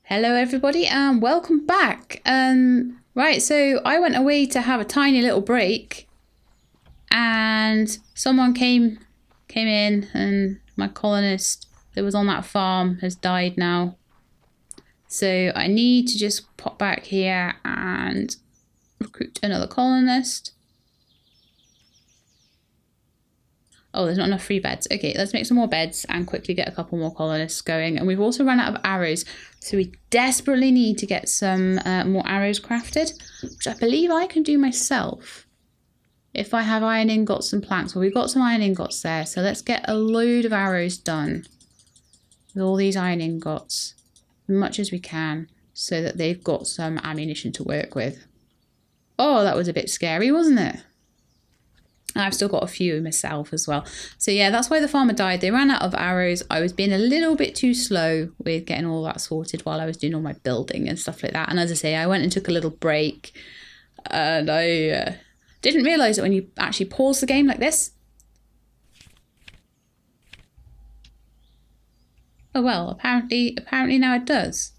Hello everybody and welcome back. Right, so I went away to have a tiny little break and someone came in and my colonist that was on that farm has died now. So I need to just pop back here and recruit another colonist. Oh, there's not enough free beds. Okay, let's make some more beds and quickly get a couple more colonists going. And we've also run out of arrows, so we desperately need to get some more arrows crafted, which I believe I can do myself if I have iron ingots and planks. Well, we've got some iron ingots there, so let's get a load of arrows done with all these iron ingots, as much as we can, so that they've got some ammunition to work with. Oh, that was a bit scary, wasn't it? I've still got a few myself as well. So yeah, that's why the farmer died. They ran out of arrows. I was being a little bit too slow with getting all that sorted while I was doing all my building and stuff like that. And as I say, I went and took a little break. And I didn't realise that when you actually pause the game like this. Oh well, apparently now it does.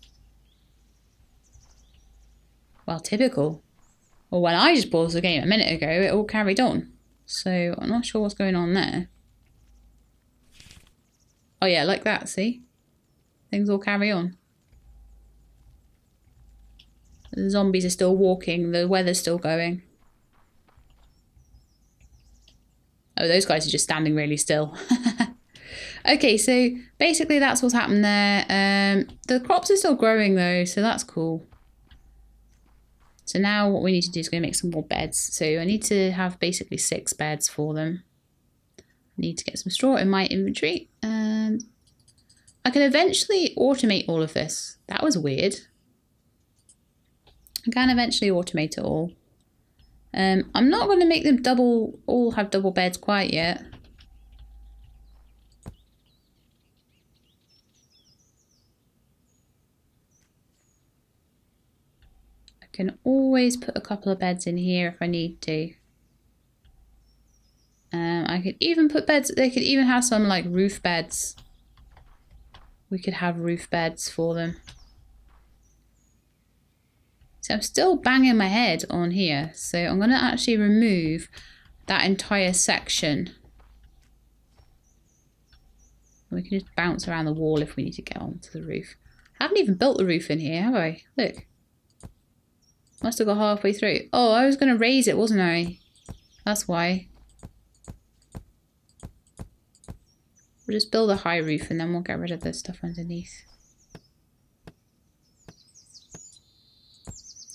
Well, typical. Well, when I just paused the game a minute ago, it all carried on. So I'm not sure what's going on there. Oh yeah, like that, see? Things all carry on. The zombies are still walking, the weather's still going. Oh, those guys are just standing really still. Okay, so basically that's what's happened there. The crops are still growing though, so that's cool. So now what we need to do is go make some more beds. So I need to have basically 6 beds for them. I need to get some straw in my inventory. And I can eventually automate all of this. That was weird. I can eventually automate it all. I'm not going to make them all have double beds quite yet. Can always put a couple of beds in here if I need to. I could even put beds, they could even have some like roof beds. We could have roof beds for them. So I'm still banging my head on here. So I'm going to actually remove that entire section. We can just bounce around the wall if we need to get onto the roof. I haven't even built the roof in here, have I? Look. Must have got halfway through. Oh, I was going to raise it, wasn't I? That's why. We'll just build a high roof and then we'll get rid of the stuff underneath.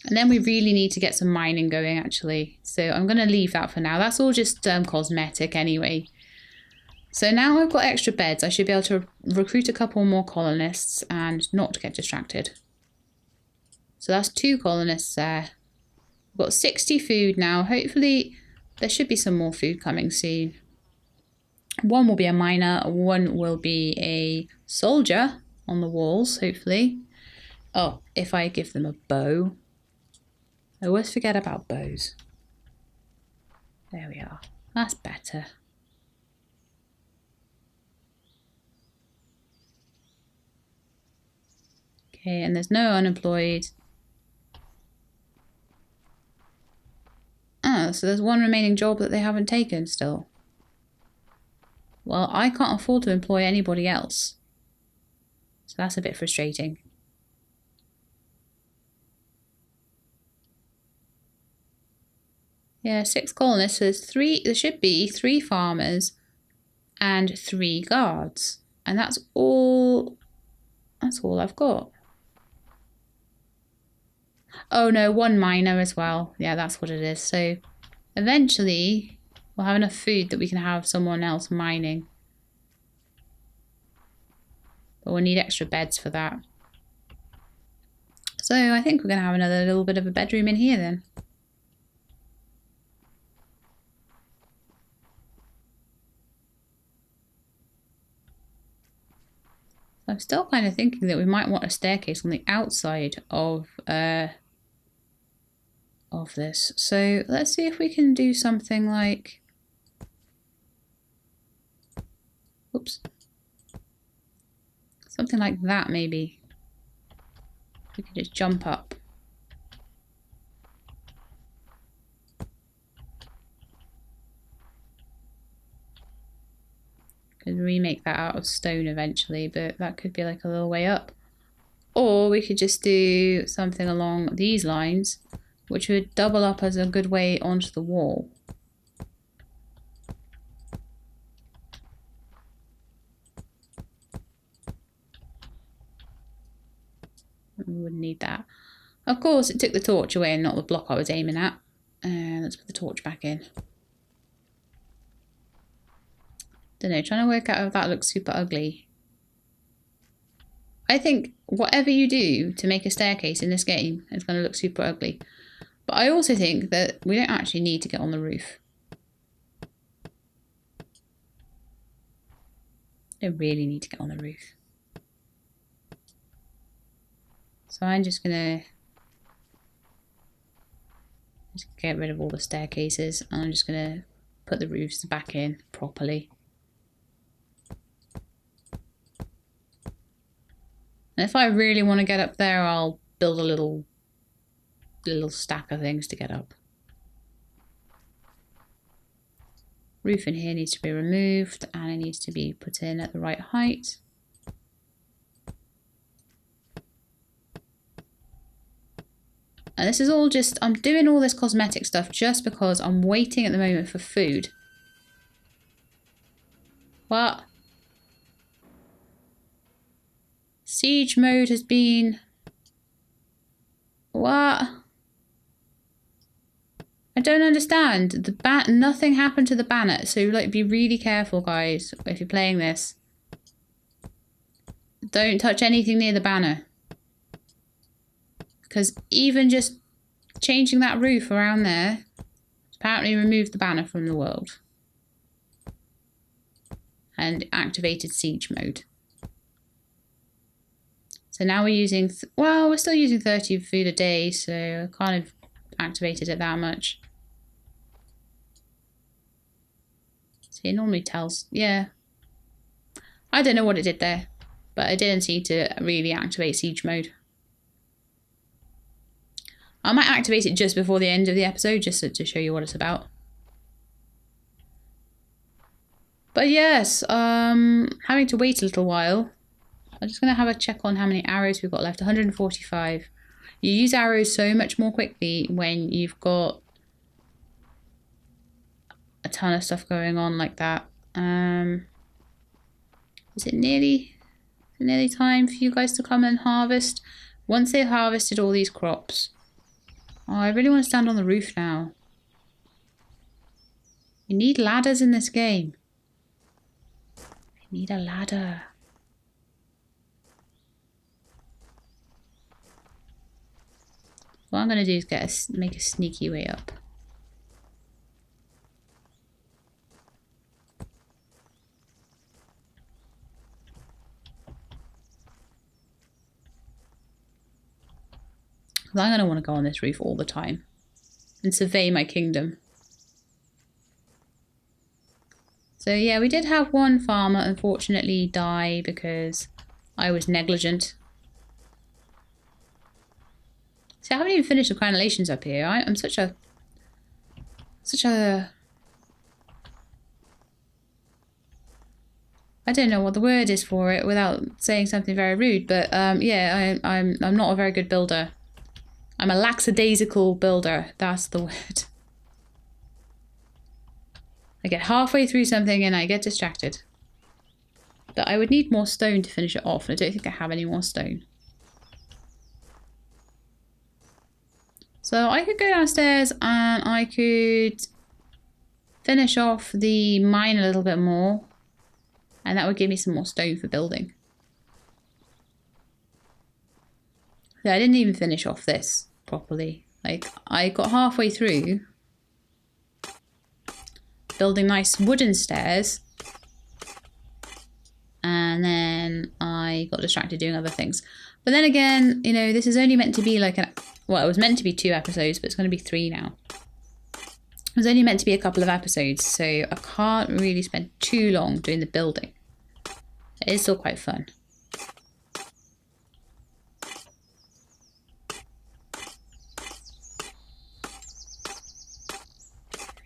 And then we really need to get some mining going, actually. So I'm going to leave that for now. That's all just cosmetic anyway. So now I've got extra beds. I should be able to recruit a couple more colonists and not get distracted. So that's 2 colonists there. We've got 60 food now. Hopefully there should be some more food coming soon. 1 will be a miner, 1 will be a soldier on the walls, hopefully. Oh, if I give them a bow. I always forget about bows. There we are. That's better. Okay, and there's no unemployed. Oh, so there's 1 remaining job that they haven't taken still. Well, I can't afford to employ anybody else. So that's a bit frustrating. Yeah, 6 colonists. So there should be 3 farmers and 3 guards. And that's all I've got. Oh no, 1 miner as well. Yeah, that's what it is. So eventually we'll have enough food that we can have someone else mining. But we'll need extra beds for that. So I think we're going to have another little bit of a bedroom in here then. I'm still kind of thinking that we might want a staircase on the outside of this. So let's see if we can do something like, oops, something like that maybe. We can just jump up. Could remake that out of stone eventually, but that could be like a little way up. Or we could just do something along these lines, which would double up as a good way onto the wall. We wouldn't need that. Of course, it took the torch away and not the block I was aiming at. Let's put the torch back in. Don't know, trying to work out if that looks super ugly. I think whatever you do to make a staircase in this game is going to look super ugly. But I also think that we don't actually need to get on the roof. Don't really need to get on the roof. So I'm just going to get rid of all the staircases, and I'm just going to put the roofs back in properly. And if I really want to get up there, I'll build a little stack of things to get up. Roof in here needs to be removed, and it needs to be put in at the right height. And this is all just, I'm doing all this cosmetic stuff just because I'm waiting at the moment for food. What? Siege mode has been... What? I don't understand. Nothing happened to the banner, so like be really careful, guys, if you're playing this. Don't touch anything near the banner. Because even just changing that roof around there apparently removed the banner from the world. And activated siege mode. So now we're using, well, we're still using 30 food a day, so I kind of activated it that much. See, it normally tells, yeah. I don't know what it did there, but it didn't seem to really activate siege mode. I might activate it just before the end of the episode, just to show you what it's about. But yes, having to wait a little while. I'm just going to have a check on how many arrows we've got left. 145. You use arrows so much more quickly when you've got a ton of stuff going on like that. Is it nearly time for you guys to come and harvest? Once they've harvested all these crops. Oh, I really want to stand on the roof now. You need ladders in this game. You need a ladder. What I'm going to do is make a sneaky way up. I'm going to want to go on this roof all the time and survey my kingdom. So yeah, we did have one farmer unfortunately die because I was negligent. See, I haven't even finished the crenellations up here. I'm such a... I don't know what the word is for it without saying something very rude, but yeah, I'm not a very good builder. I'm a lackadaisical builder. That's the word. I get halfway through something and I get distracted. But I would need more stone to finish it off. I don't think I have any more stone. So I could go downstairs and I could finish off the mine a little bit more. And that would give me some more stone for building. Yeah, I didn't even finish off this properly. Like, I got halfway through building nice wooden stairs. And then I got distracted doing other things. But then again, you know, this is only meant to be like an... Well, it was meant to be 2 episodes, but it's going to be 3 now. It was only meant to be a couple of episodes, so I can't really spend too long doing the building. It is still quite fun.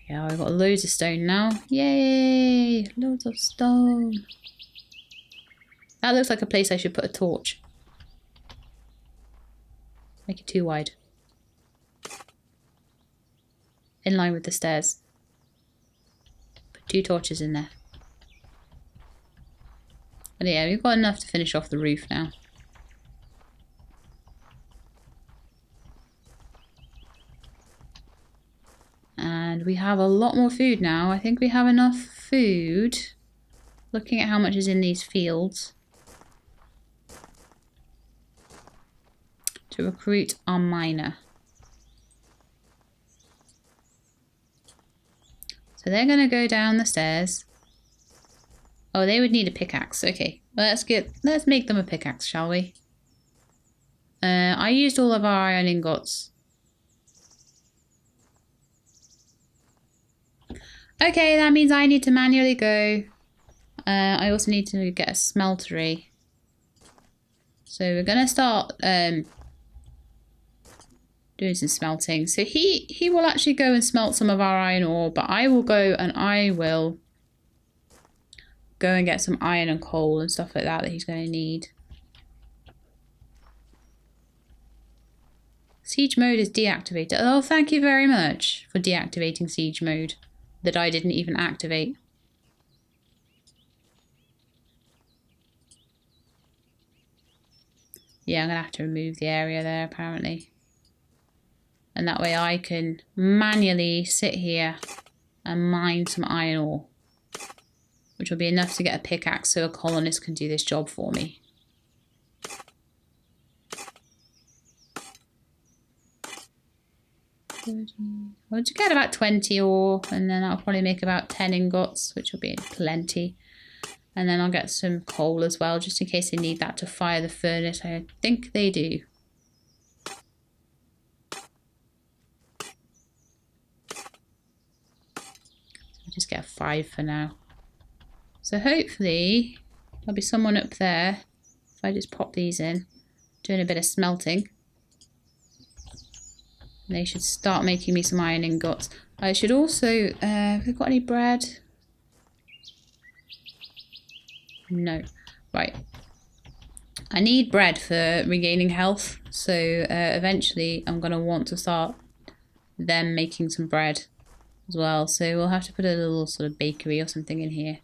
Yeah, we've got loads of stone now. Yay! Loads of stone. That looks like a place I should put a torch. Make it too wide. In line with the stairs. Put 2 torches in there. But yeah, we've got enough to finish off the roof now. And we have a lot more food now. I think we have enough food. Looking at how much is in these fields. To recruit our miner. So they're going to go down the stairs. Oh, they would need a pickaxe. Okay, let's make them a pickaxe, shall we? I used all of our iron ingots. Okay, that means I need to manually go. I also need to get a smeltery. So we're going to start doing some smelting. So he will actually go and smelt some of our iron ore, but I will go and I will go and get some iron and coal and stuff like that that he's going to need. Siege mode is deactivated. Oh, thank you very much for deactivating siege mode that I didn't even activate. Yeah, I'm going to have to remove the area there apparently. And that way I can manually sit here and mine some iron ore. Which will be enough to get a pickaxe so a colonist can do this job for me. We'll just get about 20 ore and then I'll probably make about 10 ingots, which will be plenty. And then I'll get some coal as well, just in case they need that to fire the furnace. I think they do. I'll just get a 5 for now. So hopefully there'll be someone up there, if I just pop these in, doing a bit of smelting. They should start making me some iron ingots. I should also, have we got any bread? No. Right. I need bread for regaining health, so eventually I'm going to want to start them making some bread as well. So we'll have to put a little sort of bakery or something in here.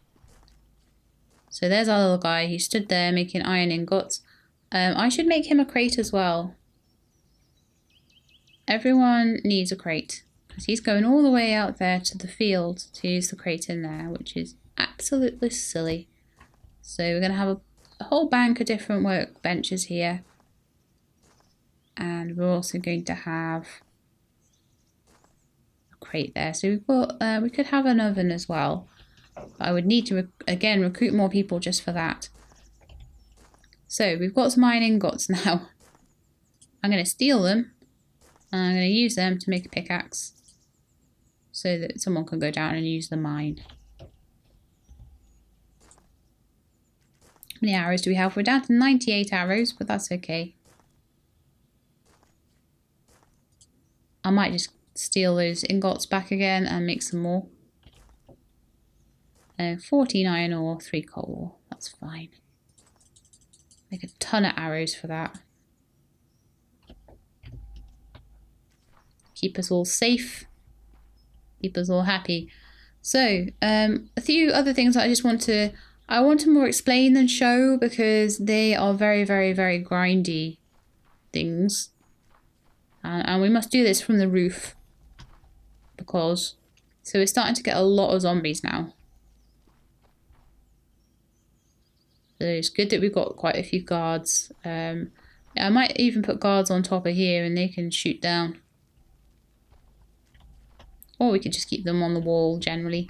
So there's our little guy. He stood there making iron ingots. I should make him a crate as well. Everyone needs a crate because he's going all the way out there to the field to use the crate in there, which is absolutely silly. So we're going to have a whole bank of different workbenches here. And we're also going to have a crate there. So we've got, we could have an oven as well. I would need to, again, recruit more people just for that. So we've got some iron ingots now. I'm going to steal them. And I'm going to use them to make a pickaxe. So that someone can go down and use the mine. How many arrows do we have? We're down to 98 arrows, but that's okay. I might just steal those ingots back again and make some more. 14 iron ore, 3 coal ore. That's fine. Make a ton of arrows for that. Keep us all safe. Keep us all happy. So, a few other things that I just want to... I want to more explain than show because they are very, very, very grindy things. And we must do this from the roof. Because... So we're starting to get a lot of zombies now. So it's good that we've got quite a few guards. I might even put guards on top of here and they can shoot down. Or we could just keep them on the wall generally.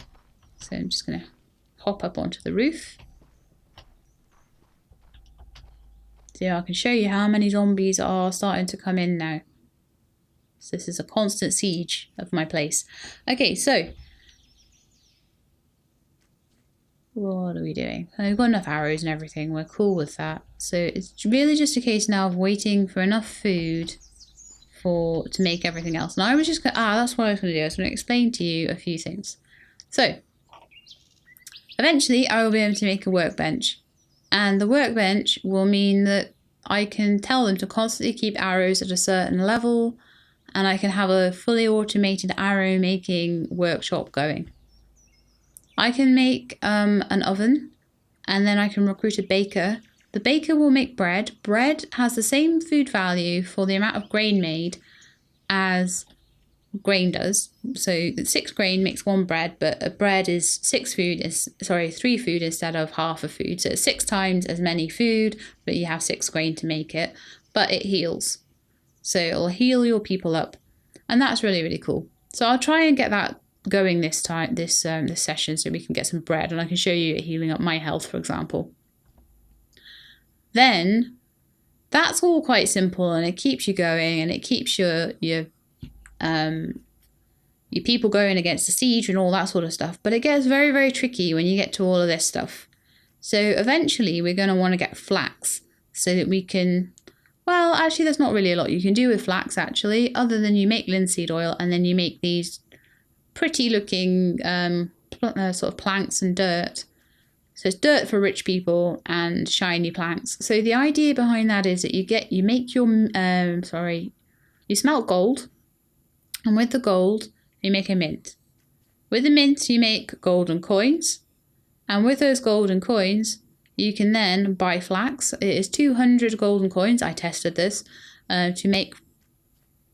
So I'm just going to hop up onto the roof. So I can show you how many zombies are starting to come in now. So this is a constant siege of my place. Okay, so what are we doing? We've got enough arrows and everything. We're cool with that. So it's really just a case now of waiting for enough food to make everything else. And I was just going that's what I was going to do. I was going to explain to you a few things. So eventually I will be able to make a workbench, and the workbench will mean that I can tell them to constantly keep arrows at a certain level, and I can have a fully automated arrow making workshop going. I can make an oven, and then I can recruit a baker. The baker will make bread. Bread has the same food value for the amount of grain made as grain does. So 6 grain makes 1 bread, but a bread is 3 food instead of half a food. So it's 6 times as many food, but you have 6 grain to make it. But it heals. So it'll heal your people up. And that's really, really cool. So I'll try and get that going this session, so we can get some bread, and I can show you it healing up my health, for example. Then that's all quite simple, and it keeps you going, and it keeps your people going against the siege and all that sort of stuff. But it gets very, very tricky when you get to all of this stuff. So eventually we're going to want to get flax so that we can, well, actually there's not really a lot you can do with flax actually, other than you make linseed oil, and then you make these pretty looking sort of planks and dirt. So it's dirt for rich people and shiny planks. So the idea behind that is that you make your you smelt gold, and with the gold you make a mint. With the mint you make golden coins, and with those golden coins you can then buy flax. It is 200 golden coins. I tested this to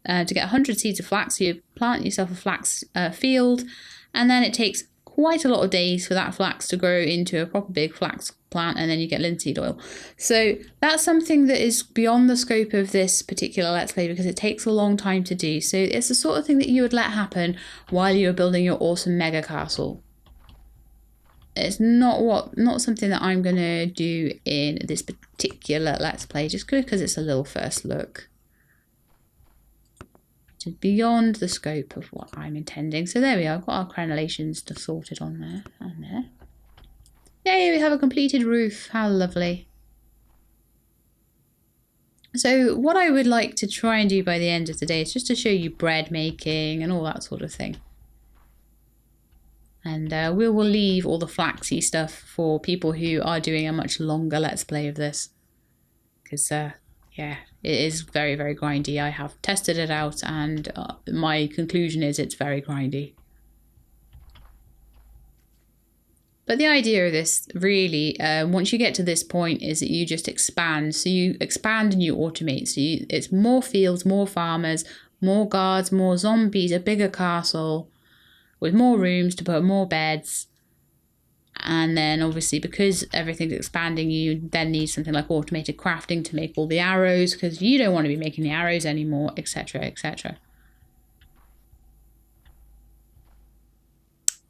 get 100 seeds of flax. So you plant yourself a flax field, and then it takes quite a lot of days for that flax to grow into a proper big flax plant, and then you get linseed oil. So that's something that is beyond the scope of this particular Let's Play, because it takes a long time to do. So it's the sort of thing that you would let happen while you're building your awesome mega castle. It's not something that I'm going to do in this particular Let's Play, just because it's a little first look. It's beyond the scope of what I'm intending. So there we are. I've got our crenellations sorted on there and there. Yay, we have a completed roof. How lovely. So what I would like to try and do by the end of the day is just to show you bread making and all that sort of thing. And we will leave all the flaxy stuff for people who are doing a much longer Let's Play of this. Because, yeah, it is very, very grindy. I have tested it out, and my conclusion is it's very grindy. But the idea of this really, once you get to this point, is that you just expand. So you expand and you automate. So it's more fields, more farmers, more guards, more zombies, a bigger castle with more rooms to put more beds. And then obviously, because everything's expanding, you then need something like automated crafting to make all the arrows, because you don't want to be making the arrows anymore, etc, etc.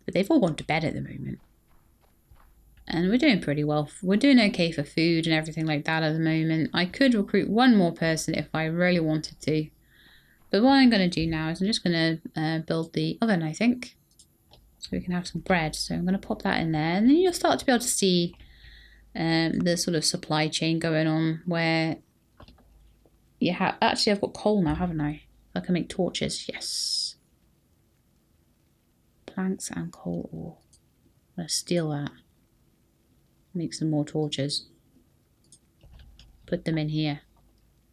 But they've all gone to bed at the moment. And we're doing pretty well. We're doing okay for food and everything like that at the moment. I could recruit one more person if I really wanted to. But what I'm going to do now is I'm just going to build the oven, I think. So we can have some bread. So I'm going to pop that in there. And then you'll start to be able to see the sort of supply chain going on, where you have... Actually, I've got coal now, haven't I? I can make torches. Yes. Planks and coal ore. I'm going to steal that. Make some more torches. Put them in here.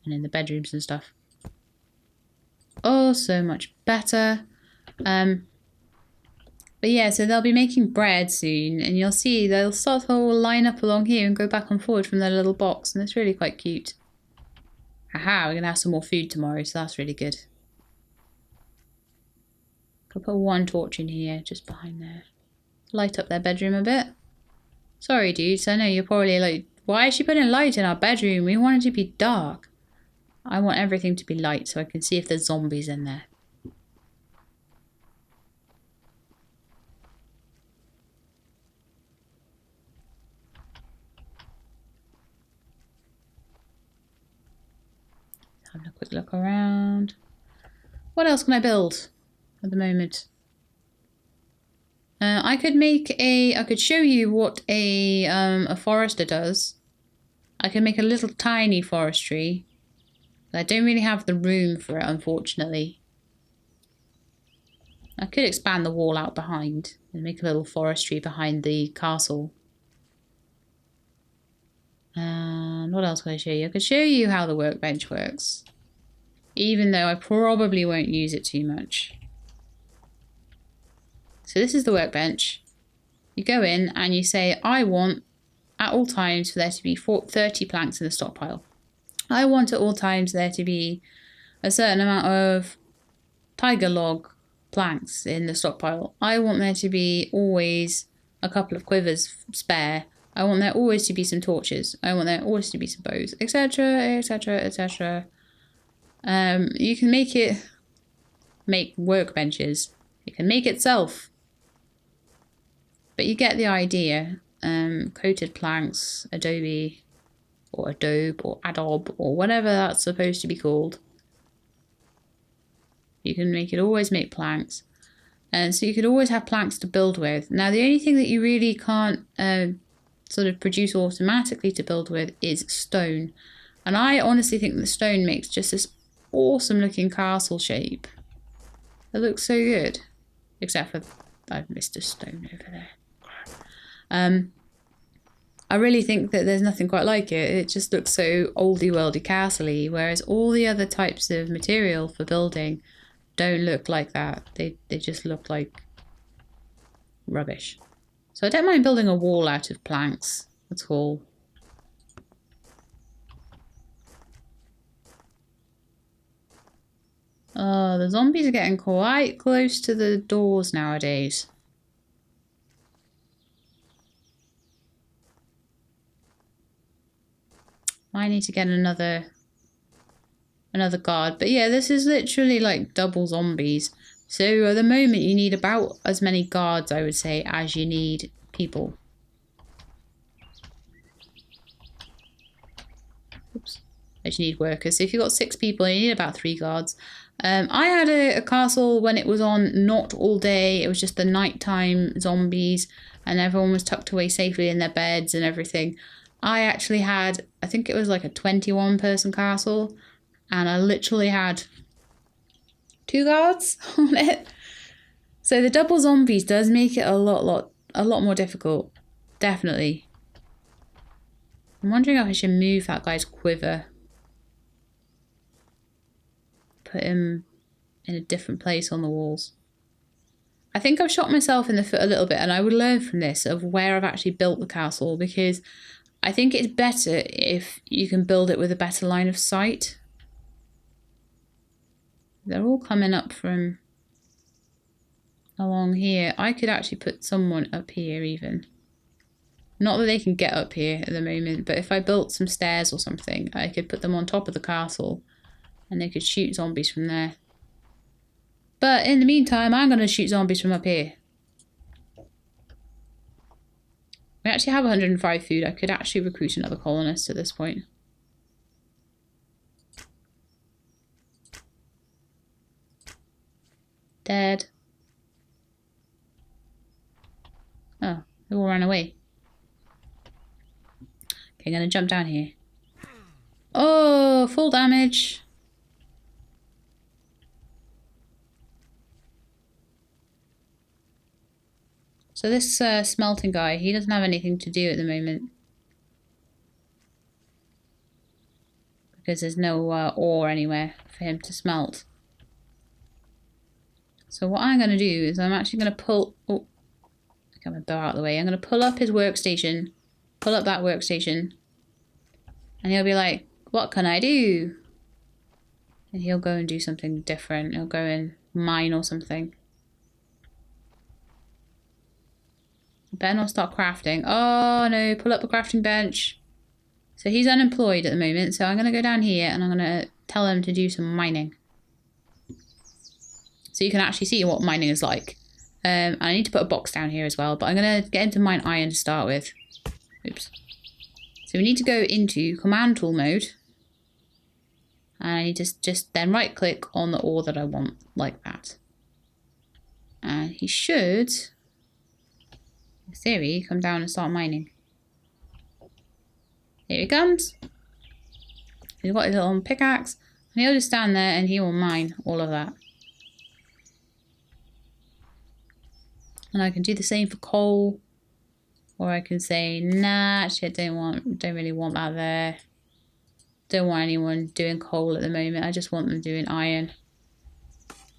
And in the bedrooms and stuff. Oh, so much better. But yeah, so they'll be making bread soon, and you'll see they'll sort of all line up along here and go back and forward from their little box, and it's really quite cute. Haha, we're going to have some more food tomorrow, so that's really good. I'll put one torch in here, just behind there. Light up their bedroom a bit. Sorry, dudes, I know you're probably like, why is she putting light in our bedroom? We want it to be dark. I want everything to be light so I can see if there's zombies in there. Having a quick look around. What else can I build at the moment? I could show you what a forester does. I can make a little tiny forestry. I don't really have the room for it, unfortunately. I could expand the wall out behind and make a little forestry behind the castle. And what else can I show you? I could show you how the workbench works. Even though I probably won't use it too much. So this is the workbench. You go in and you say, I want at all times for there to be 30 planks in the stockpile. I want at all times there to be a certain amount of tiger log planks in the stockpile. I want there to be always a couple of quivers spare. I want there always to be some torches. I want there always to be some bows, etc, etc, etc. You can make workbenches. You can make itself. But you get the idea. Coated planks, adobe, or adobe, or adobe, or whatever that's supposed to be called. You can always make planks. And so you could always have planks to build with. Now the only thing that you really can't sort of produce automatically to build with is stone. And I honestly think the stone makes just this awesome looking castle shape. It looks so good. Except for I've missed a stone over there. I really think that there's nothing quite like it. It just looks so oldie worldy castle-y, whereas all the other types of material for building don't look like that. They just look like rubbish. So I don't mind building a wall out of planks at all. Oh, the zombies are getting quite close to the doors nowadays. I need to get another guard. But yeah, this is literally like double zombies. So at the moment you need about as many guards, I would say, as you need people. Oops. As you need workers. So if you've got 6 people, you need about 3 guards. I had a castle when it was on not all day. It was just the nighttime zombies and everyone was tucked away safely in their beds and everything. I actually had, I think it was like a 21 person castle, and I literally had 2 guards on it. So the double zombies does make it a lot more difficult. Definitely. I'm wondering if I should move that guy's quiver. Put him in a different place on the walls. I think I've shot myself in the foot a little bit, and I would learn from this of where I've actually built the castle, because I think it's better if you can build it with a better line of sight. They're all coming up from along here. I could actually put someone up here even. Not that they can get up here at the moment, but if I built some stairs or something, I could put them on top of the castle and they could shoot zombies from there. But in the meantime, I'm going to shoot zombies from up here. We actually have 105 food. I could actually recruit another colonist at this point. Dead. Oh, they all ran away. Okay, I'm going to jump down here. Oh, full damage. So this smelting guy, he doesn't have anything to do at the moment. Because there's no ore anywhere for him to smelt. So what I'm going to do is I'm actually going to pull... Oh, get my bow out of the way. I'm going to pull up his workstation. Pull up that workstation. And he'll be like, what can I do? And he'll go and do something different. He'll go and mine or something. Better not start crafting. Oh no, pull up the crafting bench. So he's unemployed at the moment, so I'm going to go down here and I'm going to tell him to do some mining. So you can actually see what mining is like. I need to put a box down here as well, but I'm going to get into mine iron to start with. Oops. So we need to go into command tool mode. And I need to just then right click on the ore that I want, like that. And he should... in theory, come down and start mining. Here he comes. He's got his little pickaxe, And he'll just stand there and he will mine all of that. And I can do the same for coal. Or I can say, nah, actually I don't really want that there. Don't want anyone doing coal at the moment. I just want them doing iron.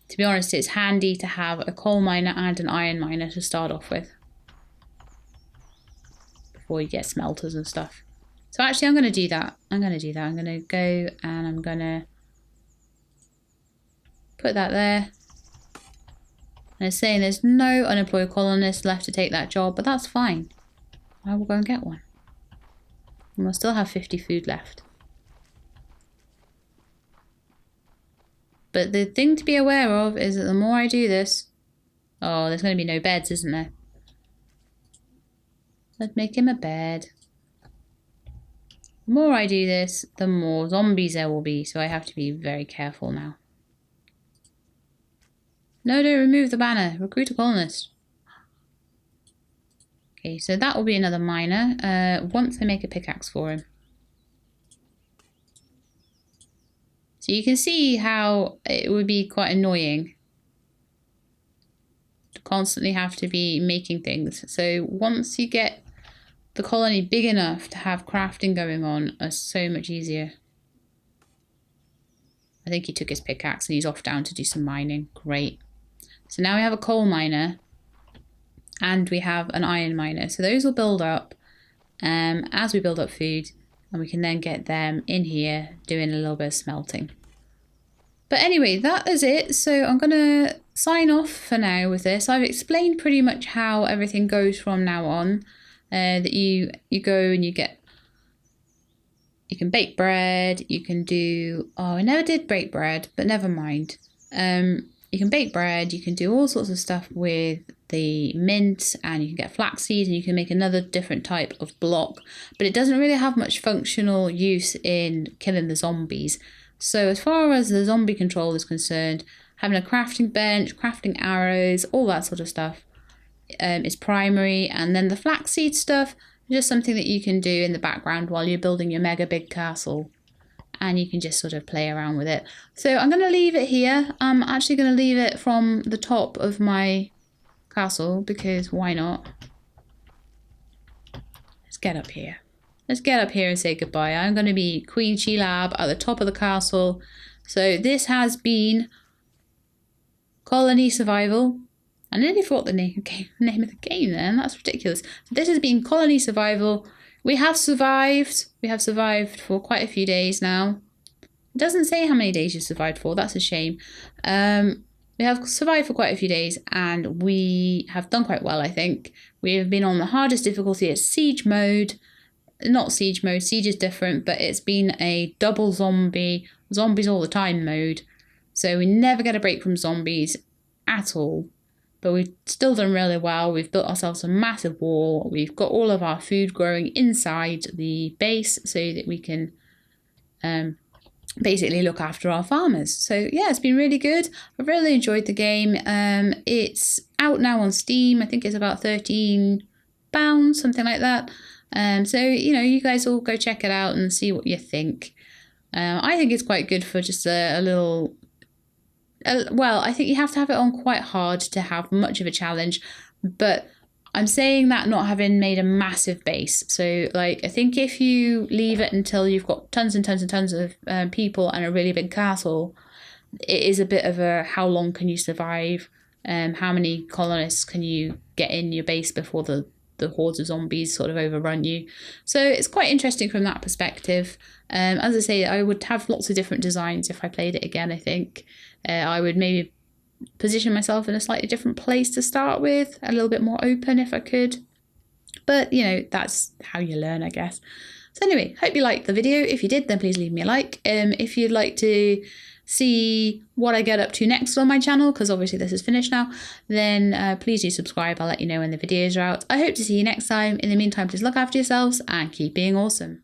To be honest, it's handy to have a coal miner and an iron miner to start off with. Before you get smelters and stuff. So actually I'm going to do that. I'm going to go and I'm going to put that there. And it's saying there's no unemployed colonists left to take that job, but that's fine. I will go and get one. And we'll still have 50 food left. But the thing to be aware of is that the more I do this... Oh, there's going to be no beds, isn't there? Let's make him a bed. The more I do this, the more zombies there will be. So I have to be very careful now. No, don't remove the banner. Recruit a colonist. Okay, so that will be another miner. Once I make a pickaxe for him. So you can see how it would be quite annoying to constantly have to be making things. So once you get the colony big enough to have crafting going on, it's so much easier. I think he took his pickaxe and he's off down to do some mining. Great. So now we have a coal miner and we have an iron miner. So those will build up as we build up food, and we can then get them in here doing a little bit of smelting. But anyway, that is it. So I'm going to sign off for now with this. I've explained pretty much how everything goes from now on. That you go and you can bake bread, you can do... Oh, I never did bake bread, but never mind. You can bake bread, you can do all sorts of stuff with the mint, and you can get flaxseed, and you can make another different type of block, but it doesn't really have much functional use in killing the zombies. So as far as the zombie control is concerned, having a crafting bench, crafting arrows, all that sort of stuff is primary, and then the flaxseed stuff is just something that you can do in the background while you're building your mega big castle. And you can just sort of play around with it. So I'm going to leave it here. I'm actually going to leave it from the top of my castle because why not? Let's get up here. Let's get up here and say goodbye. I'm going to be Queen She-Lab at the top of the castle. So this has been Colony Survival. I nearly thought the name of the game then. That's ridiculous. So this has been Colony Survival. We have survived. We have survived for quite a few days now. It doesn't say how many days you survived for. That's a shame. We have survived for quite a few days and we have done quite well, I think. We have been on the hardest difficulty at siege mode. Not siege mode. Siege is different, but it's been a double zombies all the time mode. So we never get a break from zombies at all. But we've still done really well. We've built ourselves a massive wall. We've got all of our food growing inside the base so that we can basically look after our farmers. So yeah, it's been really good. I've really enjoyed the game. It's out now on Steam. I think it's about £13, something like that. So, you know, you guys all go check it out and see what you think. I think it's quite good for just a little... well, I think you have to have it on quite hard to have much of a challenge, but I'm saying that not having made a massive base. So, like, I think if you leave it until you've got tons and tons and tons of people and a really big castle, it is a bit of a how long can you survive? How many colonists can you get in your base before the hordes of zombies sort of overrun you? So it's quite interesting from that perspective. As I say, I would have lots of different designs if I played it again, I think. I would maybe position myself in a slightly different place to start with, a little bit more open if I could. But, you know, that's how you learn, I guess. So anyway, hope you liked the video. If you did, then please leave me a like. If you'd like to see what I get up to next on my channel, because obviously this is finished now, then please do subscribe. I'll let you know when the videos are out. I hope to see you next time. In the meantime, please look after yourselves and keep being awesome.